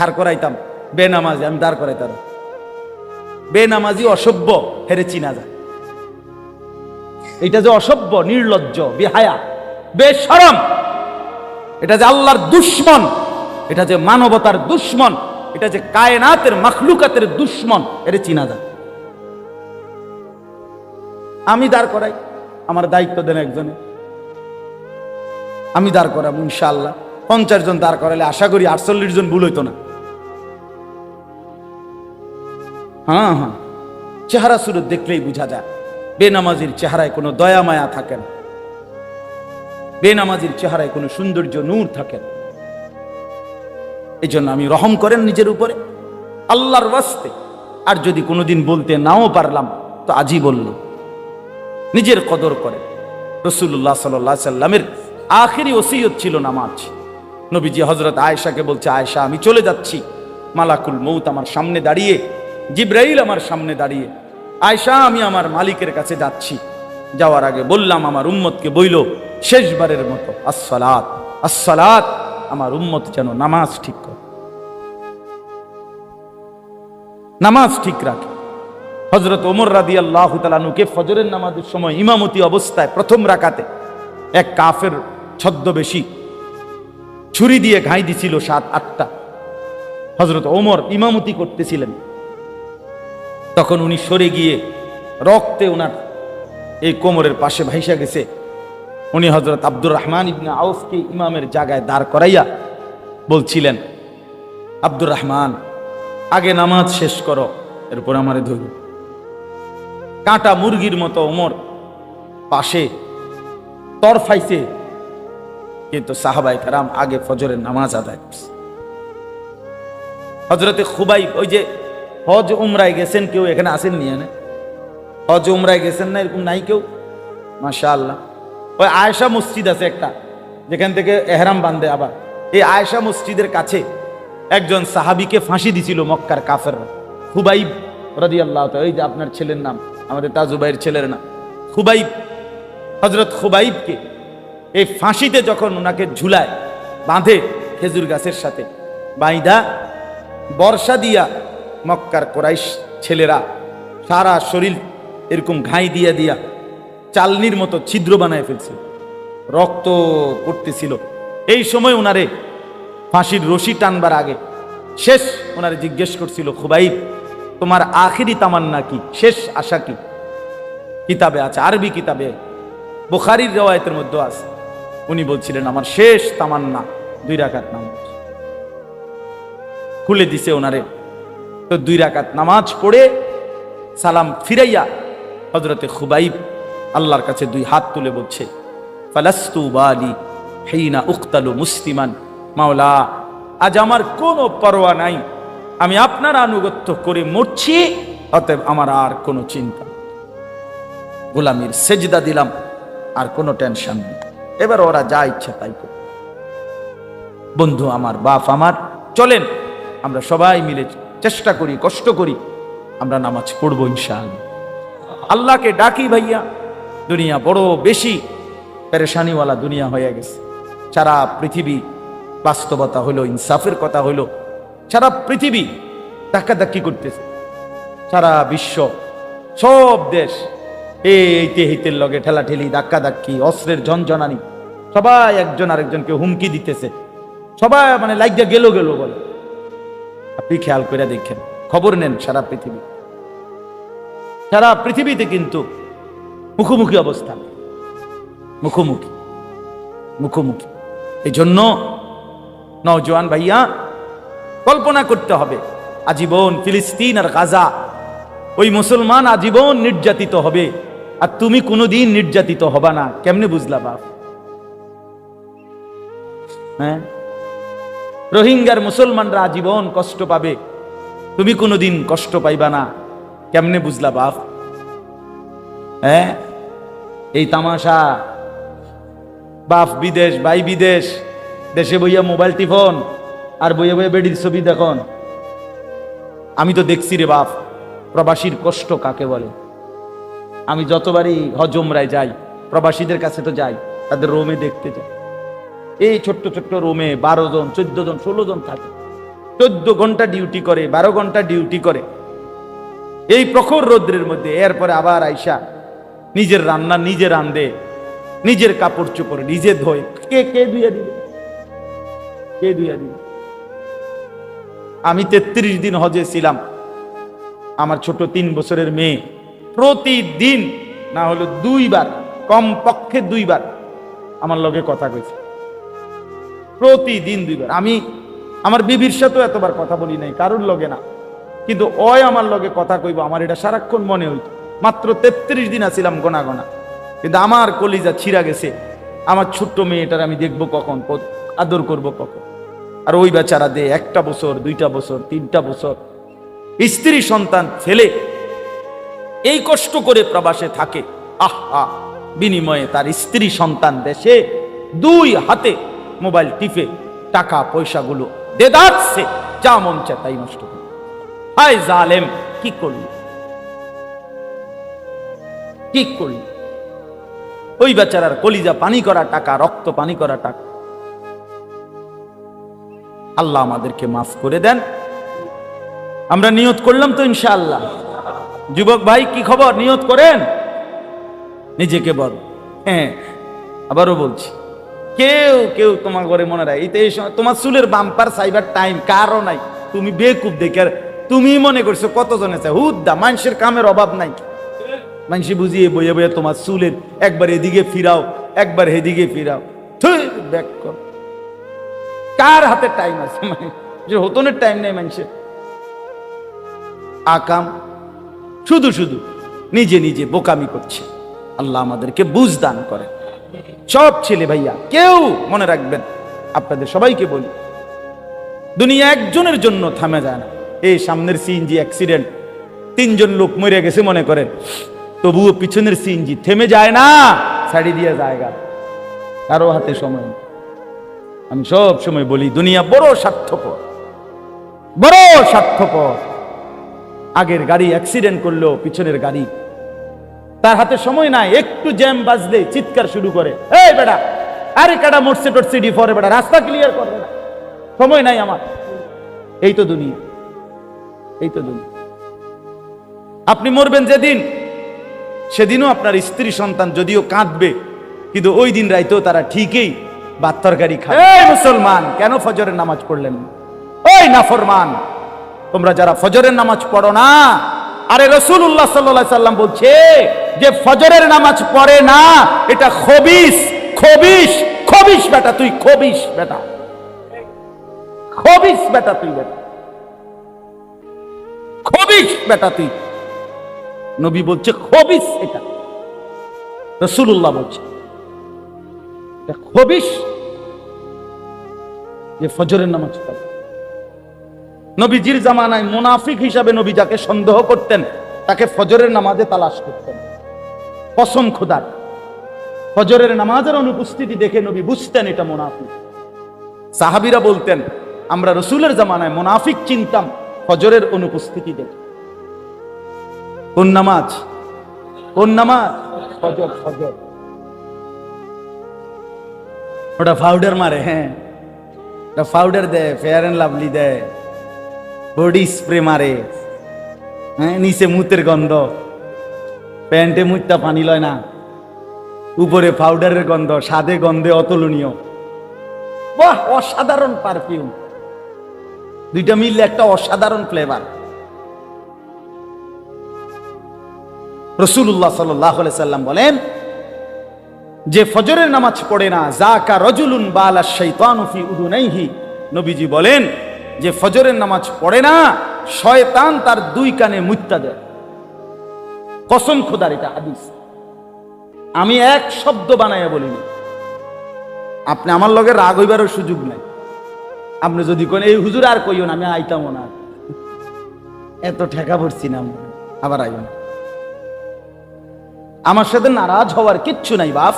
দাঁড় করাইতাম, বেনামাজি আমি দাঁড় করাইতাম। বেনামাজি অসভ্য হেরে চিনা যায়। এটা যে অসভ্য, নির্লজ্জ, বেহায়া, বেশরম, এটা যে আল্লাহর দুশ্মন, এটা যে মানবতার দুশ্মন, এটা যে কায়নাতের মাখলুকাতের দুশ্মন, এর চিনা যায়। আমি দাঁড় করাই, আমার দায়িত্ব দেন একজনে, আমি দাঁড় করাবো ইনশাআল্লাহ। 50 জন দাঁড় করালে আশা করি 48 জন ভুল হইতো না। হ্যাঁ হ্যাঁ, চেহারা সুরত দেখলেই বোঝা যায় বেনামাজির চেহারায় কোনো দয়া মায়া থাকে না, বেনামাজির চেহারায় কোনো সৌন্দর্য নূর থাকে না। এই জন্য আমি রহম করেন নিজের উপরে আল্লাহর ওয়াস্তে। আর যদি কোনোদিন বলতে নাও পারলাম তো আজই বলল, নিজের কদর করে। রাসূলুল্লাহ সাল্লাল্লাহু আলাইহি সাল্লামের আখেরি ওসিয়ত ছিল নামাজ। নবীজি হযরত আয়েশাকে বলছে, আয়েশা আমি চলে যাচ্ছি, মালাকুল মউত আমার সামনে দাঁড়িয়ে, জিবরাইল আমার সামনে দাঁড়িয়ে, আয়েশা আমি আমার মালিকের কাছে যাচ্ছি, যাওয়ার আগে বললাম আমার উম্মতকে বইল শেষবারের মতো আসসালাত আসসালাত, আমার উম্মত যেন নামাজ ঠিক করে, নামাজ ঠিক রাখে। হযরত ওমর রাদিয়াল্লাহু তাআলা আনহুকে ফজরের নামাজের সময় ইমামতি অবস্থায় প্রথম রাকাতে এক কাফের ছদ্মবেশী ছুরি দিয়ে ঘাই দিছিল 7-8টা। হযরত ওমর ইমামতি করতেছিলেন, তখন উনি সরে গিয়ে রক্তে ওনার এই কোমরের পাশে ভাইসা গেছে। উনি হযরত আব্দুর রহমান ইবনে আউফকে ইমামের জায়গায় দাঁড় করাইয়া বলছিলেন, আব্দুর রহমান আগে নামাজ শেষ করো, এরপর আমারে ধরো। কাঁটা মুরগির মতো ওমর পাশে তরফাইছে, কিন্তু সাহাবায়ে কেরাম আগে ফজরের নামাজ আদায় করছে। হযরতে খুবাইব, ওই যে হজ উমরায় গেছেন কেউ, এখানে আসেন নিয়ে না, হজ উমরায় গেছেন না এরকম নাই কেউ? মাশাআল্লাহ। ওই আয়েশা মসজিদ আছে একটা, যেখান থেকে এহরাম বাঁধে। আবার এই আয়েশা মসজিদের কাছে একজন সাহাবীকে ফাঁসি দিছিল মক্কার কাফেররা, খুবাইব রাদিয়াল্লাহু তাআলা। এই যে আপনার ছেলের নাম, আমাদের তাজুবাইয়ের ছেলের নাম খুবাইব। হযরত খুবাইবকে এই ফাঁসিতে যখন ওনাকে ঝুলায় বাঁধে খেজুর গাছের সাথে বাইদা, বর্ষা দিয়া মক্কার কুরাইশ ছেলেরা সারা শরীর এরকম ঘাই দিয়া দিয়া চালনির মতো ছিদ্র বানায় ফেলছে, রক্ত পড়তেছিল। এই সময় ওনারে ফাঁসির রশি টানবার আগে শেষ ওনারে জিজ্ঞেস করছিল, খুবাইব তোমার আখিরি তামান্না কি, শেষ আশা কি? কিতাবে আছে, আরবি কিতাবে, বুখারীর riwayতের মধ্যে আছে। উনি বলছিলেন আমার শেষ তামান্না 2 রাকাত নামাজ। খুলে দিছে ওনারে, তো 2 রাকাত নামাজ পড়ে সালাম ফিরাইয়া হযরতে খুবাইব আল্লাহর কাছে 2 হাত তুলে বলছে, ফালাস্তু বালি হিনা উক্তালু মুসলিমান, মাওলা আজ আমার কোনো পরোয়া নাই, আমি আপনার আনুগত্য করে মরছি, অতএব আমার আর কোনো চিন্তা, গোলামির সেজদা দিলাম, আর কোনো টেনশন নেই, এবার ওরা যা ইচ্ছা তাই করে। বন্ধু আমার, বাপ আমার, চলেন আমরা সবাই মিলে চেষ্টা করি, কষ্ট করি, আমরা নামাজ পড়বো ইনশাআল্লাহ। আল্লাহকে ডাকি ভাইয়া, দুনিয়া বড় বেশি পেরেশানিওয়ালা দুনিয়া হয়ে গেছে। সারা পৃথিবী বাস্তবতা হলো, ইনসাফের কথা হলো, সারা পৃথিবী ধাক্কাধাক্কি করতেছে, সারা বিশ্ব সব দেশ এইতে হিতের লগে ঠেলাঠেলি, ধাক্কাধাক্কি, অস্ত্রের ঝনঝনানি, সবাই একজন আরেকজনকে হুমকি দিতেছে, সবাই মানে লাইগা গেল বলে। আপনি খেয়াল করে দেখেন, খবর নেন, সারা পৃথিবীতে কিন্তু মুখোমুখি অবস্থা, মুখোমুখি। এই জন্য নওজোয়ান ভাইয়া কল্পনা করতে হবে, আজীবন ফিলিস্তিন আর গাজা, ওই মুসলমান আজীবন নির্যাতিত হবে, আর তুমি কোনোদিন নির্যাতিত হবা না। কেমনে বুঝলা বাপ? হ্যাঁ, রোহিঙ্গার মুসলমানরা আজীবন কষ্ট পাবে, তুমি কোনোদিন কষ্ট পাইবা না। কেমনে বুঝলা বাপ? হ্যাঁ, এই তামাশা, বাপ বিদেশ, ভাই বিদেশ, দেশে বইয়া মোবাইল টিফোন আর বইয়া বইয়া বেডির ছবি দেখুন। আমি তো দেখছি রে বাপ, প্রবাসীর কষ্ট কাকে বলে। আমি যতবারই হজ উমরায় যাই, প্রবাসীদের কাছে তো যাই, তাদের রোমে দেখতে যাই। এই ছোট্ট ছোট্ট রুমে 12 জন, 14 জন, 16 জন থাকে, 14 ঘন্টা ডিউটি করে, 12 ঘন্টা ডিউটি করে এই প্রখর রৌদ্রের মধ্যে। এরপরে আবার আইসা নিজের রান্না নিজে রান্ধে, নিজের কাপড় চোপড় নিজে ধোয়। কে ধুইয়া দিবে? কে ধুইয়া দিবে? আমি 33 দিন হজে ছিলাম। আমার ছোট 3 বছরের মেয়ে প্রতিদিন না হলো 2 বার, কমপক্ষে 2 বার আমার লগে কথা কইছে, প্রতিদিন 2 বার। আমি আমার বিবির সাথেও এতবার কথা বলি নাই, কারোর লগে না, কিন্তু ওই আমার লগে কথা কইব আমার এটা সারাক্ষণ মনে হইত। মাত্র 33 দিন আছিলাম গোনা গোনা, কিন্তু আমার কলিজা ছিঁড়া গেছে। আমার ছোট্ট মেয়েটার আমি দেখবো কখন, আদর করব কখন। আর ওই বেচারা দে 1টা বছর, 2টা বছর, 3টা বছর স্ত্রী সন্তান ছেলে এই কষ্ট করে প্রবাসে থাকে। আহা, বিনিময়ে তার স্ত্রী সন্তান দেশে 2 হাতে মোবাইল টিপে টাকা পয়সাগুলো দেদারছে, যা মন চায় তাই নষ্ট করে। হায় জালেম, কি করলি, কি করলি? ওই বেচারার কলিজা পানি করা টাকা, রক্ত পানি করা টাকা। আল্লাহ আমাদেরকে মাফ করে দেন। আমরা নিয়ত করলাম তো ইনশাআল্লাহ। যুবক ভাই কি খবর? নিয়ত করেন, নিজেকে বল। হ্যাঁ, আবারও বলছি, কেউ কেউ তোমার ঘরে মনে রাখ, এই সময় তোমার চুলের বাম্পার সাইবার টাইম কারও নাই। তুমি বেকুব দেখে তুমি মনে করছো কতজনে চায়, হুদ্দা মানুষের কামের অভাব নাই। মানুষ বুঝিয়ে বইয়ে বইয়ে তোমার চুলের একবার এদিকে ফিরাও, একবার এদিকে ফিরাও। ব্যাক কর, কার হাতে টাইম আছে? যে হতনের টাইম নেই মানুষের। আকাম শুধু শুধু নিজে নিজে বোকামি করছে। আল্লাহ আমাদেরকে বুঝ দান করে। সব ছেলে ভাইয়া কেউ মনে রাখবেন, আপনাদের সবাইকে বলি, দুনিয়া একজনের জন্য থামে যায় না। এই সামনের সিএনজি অ্যাক্সিডেন্ট, 3 জন লোক মরে গেছে মনে করেন, তবুও পিছনের সিএনজি থেমে যায় না, ছাড়ি দিয়ে জায়গা কারো হাতে সময়। আমি সব সময় বলি দুনিয়া বড় স্বার্থপর, বড় স্বার্থপর। আগের গাড়ি অ্যাক্সিডেন্ট করলো, পিছনের গাড়ি তার হাতে সময় নাই। একটু জ্যাম বাজলে চিৎকার শুরু করে, এই বেটা, আরে কাটা মরছে টরছে ডিফরে, বেটা রাস্তা ক্লিয়ার করবে না, সময় নাই আমার। এই তো দুনিয়া, এই তো দুনিয়া। আপনি মরবেন যেদিন, সেদিনও আপনার স্ত্রী সন্তান যদিও কাঁদবে, কিন্তু ওই দিন রাইতেও তারা ঠিকই ভাত তরকারি খাবে। এই মুসলমান, কেন ফজরের নামাজ পড়লেন? ওই নাফরমান, তোমরা যারা ফজরের নামাজ পড়ো না, আরে রাসূলুল্লাহ সাল্লাল্লাহু আলাইহি সাল্লাম বলছে যে ফজরের নামাজ পড়ে না এটা খবিস, খবিস, খবিস বেটা, তুই খবিস বেটা, খবিস বেটা, তুই বেটা, খবিস বেটা তুই। নবী বলছে খবিস, এটা রাসূলুল্লাহ বলছে এটা খবিস যে ফজরের নামাজ পড়ে। নবীজির জামানায় মুনাফিক হিসাবে নবী যাকে সন্দেহ করতেন তাকে ফজরের নামাজে তালাশ করতেন। কসম খোদার, ফজরের নামাজের অনুপস্থিতি দেখে নবী বুঝতেন এটা মুনাফিক। সাহাবীরা বলতেন আমরা রাসূলের জামানায় মুনাফিক চিনতাম ফজরের অনুপস্থিতি দেখে। কোন নামাজ? কোন নামাজ? ফজর। ফজর ওটা পাউডার মারে, হ্যাঁ ওটা পাউডার দেয়, ফেয়ার এন্ড লাভলি দেয়, বডি স্প্রে মারে, হ্যাঁ নিচে মুতের গন্ধ, প্যান্টে মুতটা পানি লয় না, উপরে পাউডারের গন্ধ, স্বাদে গন্ধে অতুলনীয়। বাহ, অসাধারণ পারফিউম, দুইটা মিললে একটা অসাধারণ ফ্লেভার। রাসূলুল্লাহ সাল্লাল্লাহু আলাইহি সাল্লাম বলেন যে ফজরের নামাজ পড়ে না, যাকা রাজুলুন বালা শাইতানু ফি উদুনাইহি, নবীজি বলেন যে ফজরের নামাজ পড়ে না, শয়তান তার 2 কানে মুত্তা দেয়। কসম খোদার, এটা হাদিস, আমি এক শব্দ বানাইয়া বলিনি। আপনি আমার লগে রাগ হইবারও সুযোগ নাই। আপনি যদি কোন এই হুজুর আর কইও না, আমি আইতাম না, এত ঠেকা পড়ছি না, আবার আইও না। আমার সাথে নারাজ হওয়ার কিচ্ছু নাই বাপ।